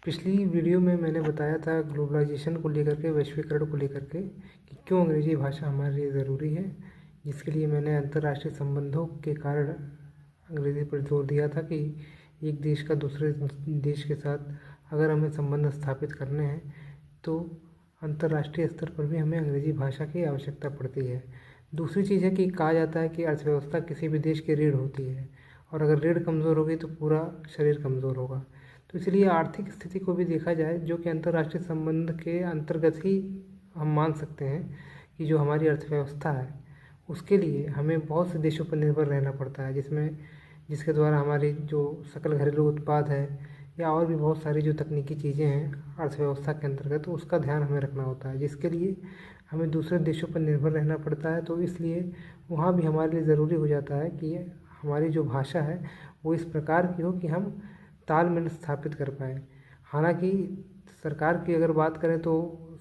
पिछली वीडियो में मैंने बताया था ग्लोबलाइजेशन को लेकर के, वैश्वीकरण को लेकर के, कि क्यों अंग्रेज़ी भाषा हमारे लिए ज़रूरी है। जिसके लिए मैंने अंतर्राष्ट्रीय संबंधों के कारण अंग्रेज़ी पर जोर दिया था कि एक देश का दूसरे देश के साथ अगर हमें संबंध स्थापित करने हैं तो अंतर्राष्ट्रीय स्तर पर भी हमें अंग्रेज़ी भाषा की आवश्यकता पड़ती है। दूसरी चीज़ है कि कहा जाता है कि अर्थव्यवस्था किसी भी देश की रीढ़ होती है, और अगर रीढ़ कमज़ोर होगी तो पूरा शरीर कमज़ोर होगा। तो इसलिए आर्थिक स्थिति को भी देखा जाए, जो कि अंतर्राष्ट्रीय संबंध के अंतर्गत ही हम मान सकते हैं कि जो हमारी अर्थव्यवस्था है उसके लिए हमें बहुत से देशों पर निर्भर रहना पड़ता है, जिसके द्वारा हमारी जो सकल घरेलू उत्पाद है या और भी बहुत सारी जो तकनीकी चीज़ें हैं अर्थव्यवस्था के अंतर्गत, तो उसका ध्यान हमें रखना होता है, जिसके लिए हमें दूसरे देशों पर निर्भर रहना पड़ता है। तो इसलिए वहाँ भी हमारे लिए ज़रूरी हो जाता है कि हमारी जो भाषा है वो इस प्रकार की हो कि हम तालमेल स्थापित कर पाएँ। हालांकि सरकार की अगर बात करें तो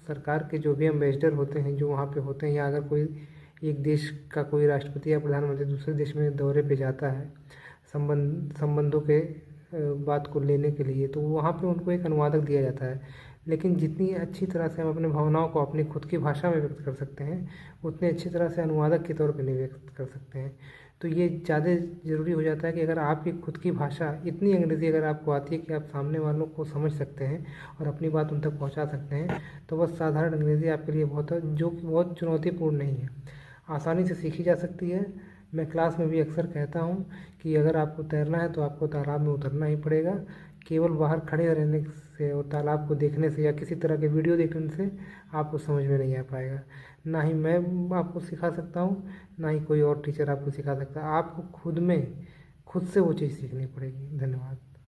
सरकार के जो भी एम्बेसडर होते हैं, जो वहाँ पे होते हैं, या अगर कोई एक देश का कोई राष्ट्रपति या प्रधानमंत्री दूसरे देश में दौरे पे जाता है संबंधों के बात को लेने के लिए, तो वहाँ पे उनको एक अनुवादक दिया जाता है। लेकिन जितनी अच्छी तरह से हम अपने भावनाओं को अपनी खुद की भाषा में व्यक्त कर सकते हैं, उतनी अच्छी तरह से अनुवादक के तौर पे नहीं व्यक्त कर सकते हैं। तो ये ज़्यादा ज़रूरी हो जाता है कि अगर आपकी खुद की भाषा इतनी अंग्रेज़ी अगर आपको आती है कि आप सामने वालों को समझ सकते हैं और अपनी बात उन तक पहुंचा सकते हैं, तो बस साधारण अंग्रेज़ी आपके लिए बहुत है, जो कि बहुत चुनौतीपूर्ण नहीं है, आसानी से सीखी जा सकती है। मैं क्लास में भी अक्सर कहता हूँ कि अगर आपको तैरना है तो आपको तालाब में उतरना ही पड़ेगा। केवल बाहर खड़े रहने से और तालाब को देखने से या किसी तरह के वीडियो देखने से आपको समझ में नहीं आ पाएगा। ना ही मैं आपको सिखा सकता हूँ, ना ही कोई और टीचर आपको सिखा सकता है। आपको खुद से वो चीज़ सीखनी पड़ेगी। धन्यवाद।